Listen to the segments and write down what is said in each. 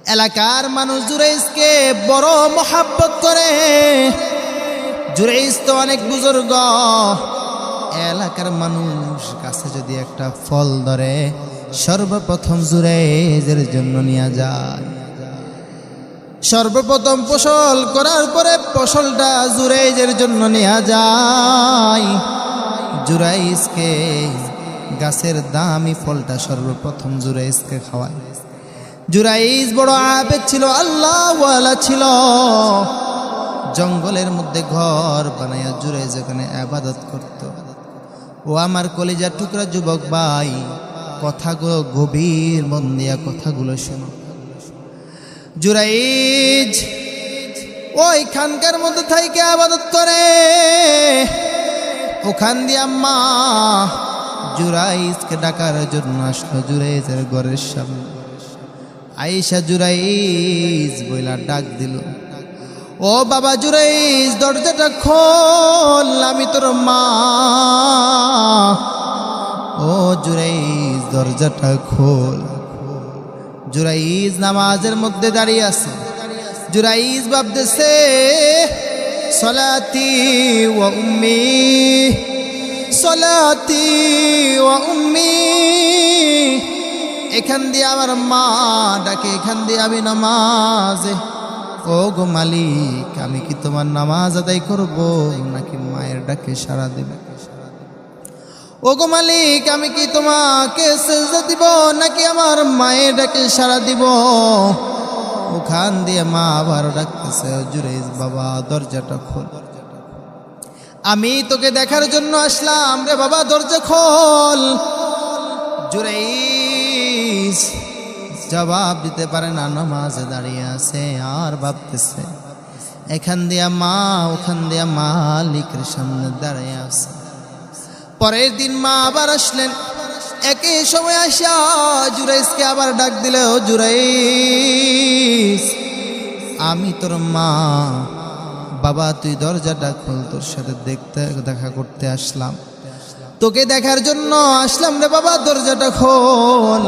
এলাকার মানুষ জুরাইজকে বড় মোহাব্বত করে। জুরাইজ তো অনেক বুজুর্গ। এলাকার মানুষ কাছে যদি একটা ফল ধরে সর্বপ্রথম জুরাইজের জন্য নিয়ে যায়। সর্বপ্রথম ফসল করার পরে ফসলটা জুরাইজের জন্য নিয়ে যায়। জুরাইজকে গাছের দামি ফলটা সর্বপ্রথম জুরাইজকে খাওয়ায়। জুরাইজ বড় আবেদ ছিল, আল্লাহওয়ালা ছিল। জঙ্গলের মধ্যে ঘর বানায়া জুরাইজ ওখানে ইবাদত করত। ও আমার কলিজার টুকরা যুবক ভাই, কথাগুলো গভীর মন দিয়া কথাগুলো শোনো। জুরাইজ ওই খানকার মধ্যে থাইকে ইবাদত করে। ওখান দিয়ে আম্মা জুরাইজকে ডাকার জন্য আসলো জুরাইজের ঘরের সামনে। আয়েশা জুরাইজ বইলা ডাক দিল, ও বাবা জুরাইজ দরজাটা খোল, আমি তোর মা। ও জুরাইজ দরজাটা খোল। জুরাইজ নামাজের মধ্যে দাঁড়িয়ে আছে। জুরাইজ ভাবতেছে সলাতি ওয়া উম্মি, সলাতি ওয়া উম্মি। এখান দিয়ে আমার মা ডাকে, এখান দিয়ে আমি নামাজে। ও গো মালিক, আমি কি তোমার নামাজ আদায় করব নাকি মায়ের ডাকে সাড়া দেব? ও গো মালিক, আমি কি তোমাকে সেজদা দিব নাকি আমার মায়ের ডাকে সাড়া দিব? ওখান দিয়ে মা আবার ডাকতেছে, জুরাইজ বাবা দরজাটা খোল, আমি তোকে দেখার জন্য আসলাম রে বাবা, দরজা খোল। জুরাইজ জবাব দিতে পারে না, নামাজে দাঁড়িয়ে আছে আর ভাবতেছে। এখান দিয়া মা, ওখান দিয়া মালিকের সামনে দাঁড়িয়ে আছে। পরের দিন মা আবার আসলেন। একই সময় আসা জুরাইজকে আবার ডাক দিলে, ও জুরাইজ আমি তোর মা, বাবা তুই দরজাটা খোল, তোর সাথে দেখা করতে আসলাম, তোকে দেখার জন্য আসলাম রে বাবা, দরজাটা খোল।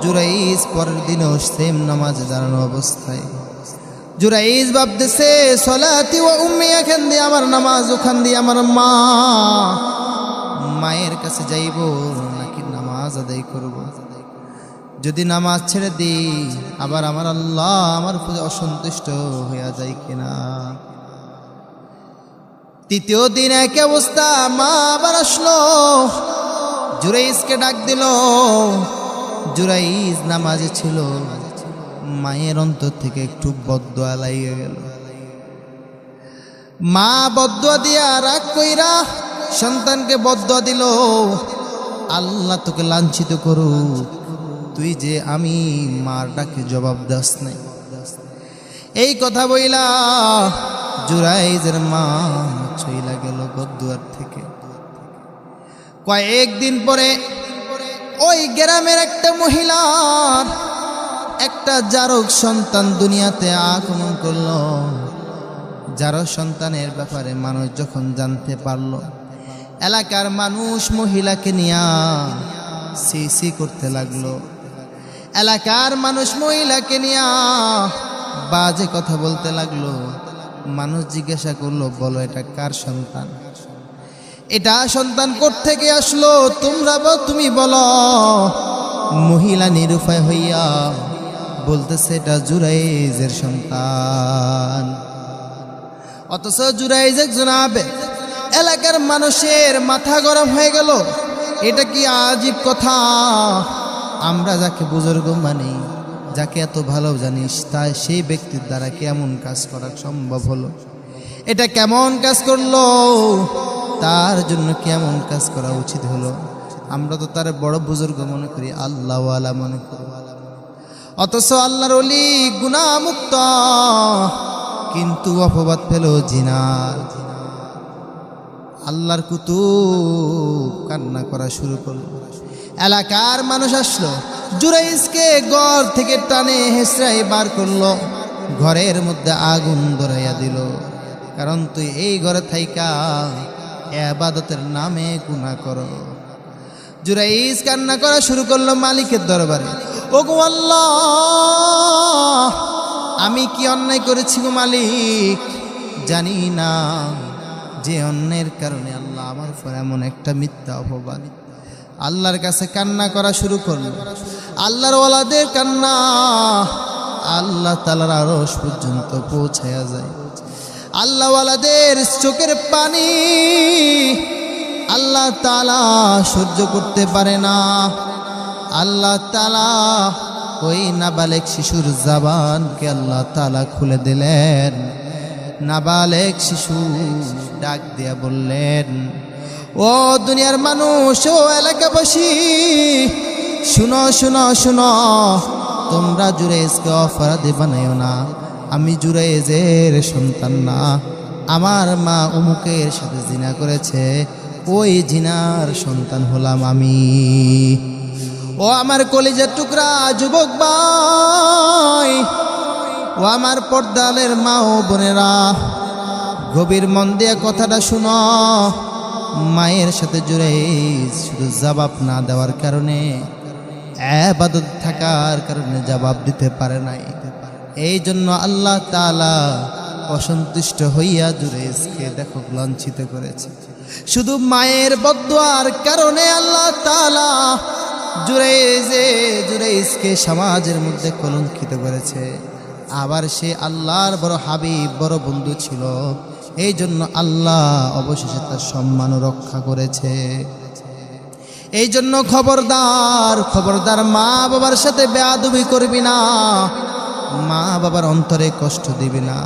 জুরাইজ পরের দিনও সেম নামাজে দাঁড়ানো অবস্থায়। জুরাইজ ভাবতেছে সলাতি ওয়া উম্মি, এখান দিয়ে আমার নামাজ, ওখান দিয়ে আমার মা, মায়ের কাছে যাইব নাকি নামাজ আদায় করব? যদি নামাজ ছেড়ে দিই আবার আমার আল্লাহ আমার প্রতি অসন্তুষ্ট হইয়া যায় কিনা। তৃতীয় দিন একই অবস্থা, মা আবার আসলো, জুরাইজকে ডাক দিল। জুরাইজ নামাজে ছিল। মায়ের অন্তর থেকে একটু বদদোয়া লাগিয়ে গেল। মা বদদোয়া দিয়া রাগ কইরা সন্তানকে বদদোয়া দিল, আল্লাহ তোকে লাঞ্ছিত করুক, তুই যে আমি মার ডাকে জবাব দাস নাই। এই কথা বইলা জুরাইজের মা চইলা গেল বদদুয়ার থেকে। কয়েকদিন পরে ওই গ্রামের একটা মহিলার একটা জারক সন্তান দুনিয়াতে আগমন করলো। জারক সন্তানের ব্যাপারে মানুষ যখন জানতে পারলো, এলাকার মানুষ মহিলাকে নিয়ে সি করতে লাগলো। এলাকার মানুষ মহিলাকে নিয়ে বাজে কথা বলতে লাগলো। মানুষ জিজ্ঞাসা করলো, বলো এটা কার সন্তান? এটা সন্তান কোত্থেকে আসলো তুমি বলো। মহিলা নিরুপায় হইয়া বলতেছে এটা জুরাইজের সন্তান। অথচ জুরাইজ একজন আবেদ। এলাকার মানুষের মাথা গরম হয়ে গেল, এটা কি আজীব কথা। আমরা যাকে বুজুর্গ মানি, যাকে এত ভালো জানিস, তাই সেই ব্যক্তির দ্বারা কেমন কাজ করা সম্ভব হলো? এটা কেমন কাজ করলো? তার জন্য কেমন কাজ করা উচিত হলো? আমরা তো তার বড় বুজুর্গ মনে করি, আল্লাহওয়ালা মনে করি। অথচ আল্লাহর ওলি গুনাহ মুক্ত, কিন্তু অপবাদ পেল জিনার। আল্লাহর কুতুব কান্না করা শুরু করলো। এলাকার মানুষ আসলো, জুরাইজকে ঘর থেকে টানে হেসরাই বার করলো, ঘরের মধ্যে আগুন ধরাইয়া দিল। কারণ তুই এই ঘরে থাইকা ইবাদতের নামে গুনাহ করো। জুরাইজ কান্না করা শুরু করলো মালিকের দরবারে, ওগো আল্লাহ আমি কি অন্যায় করেছি গো মালিক, জানি না যে অন্যের কারণে আল্লাহ আমার উপর এমন একটা মিথ্যা অপবাদ। আল্লাহর কাছে কান্না করা শুরু করলো। আল্লাহর ওয়ালাদের কান্না আল্লাহ তাআলার আরশ পর্যন্ত পৌঁছায়া যায়। আল্লাহ ওয়ালাদের চোখের পানি আল্লাহ তাআলা সহ্য করতে পারে না। আল্লাহ তাআলা ওই নাবালেক শিশুর জবানকে আল্লাহ তাআলা খুলে দিলেন। নাবালেক শিশু ডাক দিয়া বললেন, ও দুনিয়ার মানুষ, ও এলাকাবাসী, শুনো শুনো শুনো, তোমরা জুরাইজকে অপরাধী বানাইও না। আমি জুরাইজের সন্তান না, আমার মা অমুকের সাথে জিনা করেছে, ওই জিনার সন্তান হলাম আমি। ও আমার কলিজার টুকরা যুবক ভাই, ও আমার পর্দালের মা ও বোনেরা, গভীর মন দিয়ে কথাটা শুনো। মায়ের সাথে জুরাইজ শুধু জবাব না দেওয়ার কারণে, ইবাদত থাকার কারণে জবাব দিতে পারে নাই। এই জন্য আল্লাহ তাআলা অসন্তুষ্ট হইয়া জুরাইজকে দেখো লাঞ্ছিত করেছে। শুধু মায়ের বদদুয়ার কারণে আল্লাহ তাআলা জুরাইজকে সমাজের মধ্যে কলঙ্কিত করেছে। আবার সে আল্লাহর বড় হাবিব, বড় বন্ধু ছিল, এই জন্য আল্লাহ অবশেষে তার সম্মানও রক্ষা করেছে। এই জন্য খবরদার খবরদার, মা বাবার সাথে বেয়াদবি করবি না, মা বাবার অন্তরে কষ্ট দিবি না।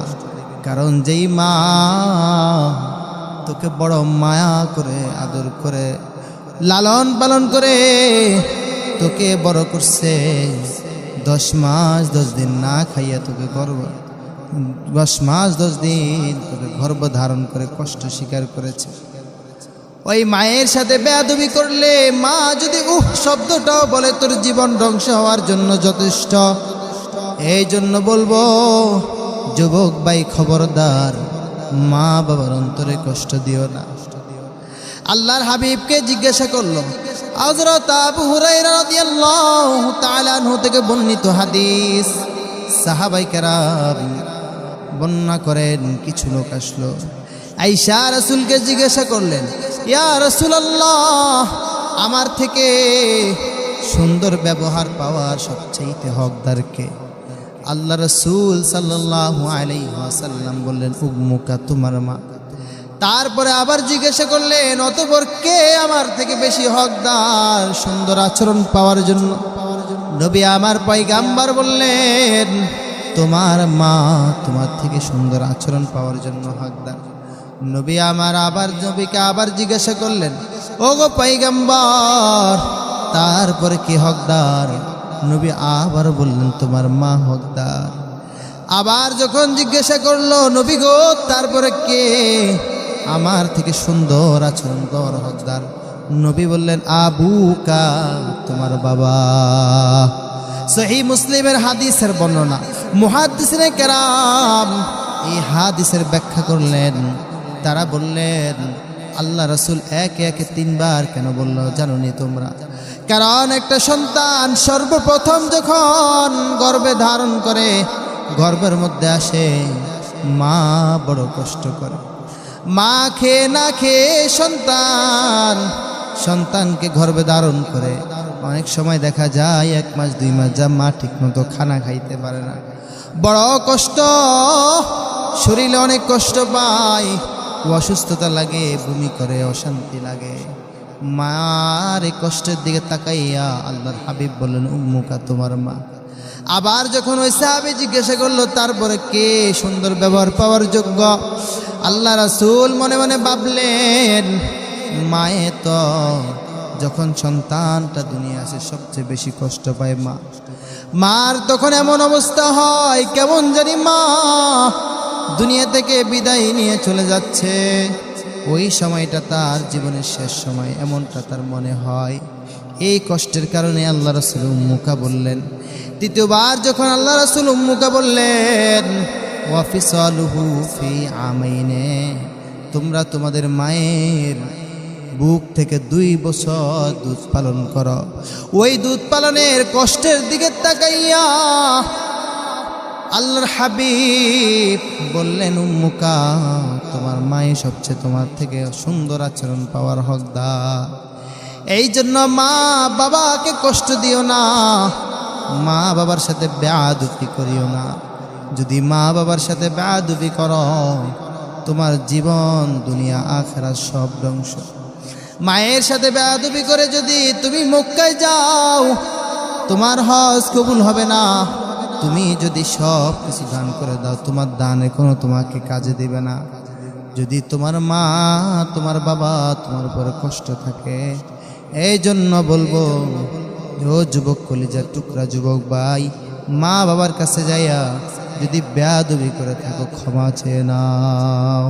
কারণ যেই মা তোকে বড় মায়া করে, আদর করে, লালন পালন করে তোকে বড় করছে, 10 মাস 10 দিন না খাইয়া তোকে 10 মাস 10 দিন তোকে গর্ভ ধারণ করে কষ্ট স্বীকার করেছে, ওই মায়ের সাথে বেয়াদবি করলে, মা যদি শব্দটাও বলে, তোর জীবন ধ্বংস হওয়ার জন্য যথেষ্ট। এই জন্য বলবো যুবক ভাই, খবরদার, মা বাবার অন্তরে কষ্ট দিও না। আল্লাহর হাবিবকে জিজ্ঞাসা করলো, হযরত আবু হুরায়রা রাদিয়াল্লাহু তাআলা আনহু থেকে বর্ণিত হাদিস, সাহাবায়ে কেরাম বর্ণনা করেন, কিছু লোক আসলো, আয়েশা রাসূলকে জিজ্ঞাসা করলেন, ইয়া রাসূলুল্লাহ, আমার থেকে সুন্দর ব্যবহার পাওয়ার সবচেয়ে হকদার কে? আল্লাহ রাসূল সাল্লাল্লাহু আলাইহি ওয়াসাল্লাম বললেন, উম্মুকা, তোমার মা। তারপরে আবার জিজ্ঞাসা করলেন, অতঃপর কে আমার থেকে বেশি হকদার সুন্দর আচরণ পাওয়ার জন্য? নবী আমার পয়গাম্বর বললেন, তোমার মা তোমার থেকে সুন্দর আচরণ পাওয়ার জন্য হকদার। নবীকে আবার জিজ্ঞাসা করলেন, ওগো পয়গাম্বর, তারপরে কে হকদার? নবী আবার বললেন, তোমার মা হকদার। আবার যখন জিজ্ঞাসা করলো, নবী গো, তারপরে কে আমার থেকে সুন্দর আচরণ করার হকদার? নবী বললেন, আবুকা, তোমার বাবা। সহিহ মুসলিমের হাদিসের বর্ণনা। মুহাদ্দিসিনে কেরাম এই হাদিসের ব্যাখ্যা করলেন। তারা বললেন, আল্লাহ রাসূল একে একে 3 বার কেন বললো জানোনি তোমরা? কারণ একটা সন্তান সর্বপ্রথম যখন গর্ভে ধারণ করে, গর্ভের মধ্যে আসে, মা বড় কষ্ট করে। মা খেয়ে না খেয়ে সন্তানকে গর্ভে ধারণ করে। অনেক সময় দেখা যায় 1 মাস 2 মাস যা মা ঠিক মতো খানা খাইতে পারে না, বড় কষ্ট, শরীরে অনেক কষ্ট পায়, অসুস্থতা লাগে, বমি করে, অশান্তি লাগে। মার এই কষ্টের দিকে তাকাইয়া আল্লাহর হাবিব বললেন, উম্মুকা, তোমার মা। আবার যখন ওই সাহাবী জিজ্ঞাসা করলো, তারপরে কে সুন্দর ব্যবহার পাওয়ার যোগ্য? আল্লাহ রাসূল মনে মনে ভাবলেন, মায়ে তো যখন সন্তানটা দুনিয়া আসে সবচেয়ে বেশি কষ্ট পায় মা। মার তখন এমন অবস্থা হয়, কেমন জানি মা দুনিয়া থেকে বিদায় নিয়ে চলে যাচ্ছে, ওই সময়টা তার জীবনের শেষ সময়, এমনটা তার মনে হয়। এই কষ্টের কারণে আল্লাহ রাসূল উম্মুকা বললেন। দ্বিতীয়বার যখন আল্লাহ রাসূল উম্মুকা বললেন, ওয়াফিসালুহু ফি আমাইনে, তোমরা তোমাদের মায়ের বুক থেকে 2 বছর দুধ পালন করো। ওই দুধ পালনের কষ্টের দিকে তাকাইয়া আল্লাহর হাবিব বললেন, উম্মুকা, তোমার মাই সবচেয়ে তোমার থেকে সুন্দর আচরণ পাওয়ার হকদার। এই জন্য মা বাবাকে কষ্ট দিও না, মা বাবার সাথে বেয়াদবি করিও না। যদি মা বাবার সাথে বেয়াদবি করো, তোমার জীবন দুনিয়া আখিরাত সব ধ্বংস। মায়ের সাথে বেয়াদবি করে যদি তুমি মক্কায় যাও, তোমার হজ কবুল হবে না। তুমি যদি সব কিছু দান করে দাও, তোমার দানে কোনো তোমাকে কাজে দিবে না। যদি তোমার মা তোমার বাবা তোমার উপরে কষ্ট থাকে, এই জন্য বলবো, ও যুবক কলিজার টুকরা যুবক ভাই, মা বাবার কাছে যাইয়া যদি বেয়াদবি করে থাকো, ক্ষমা চেয়ে নাও।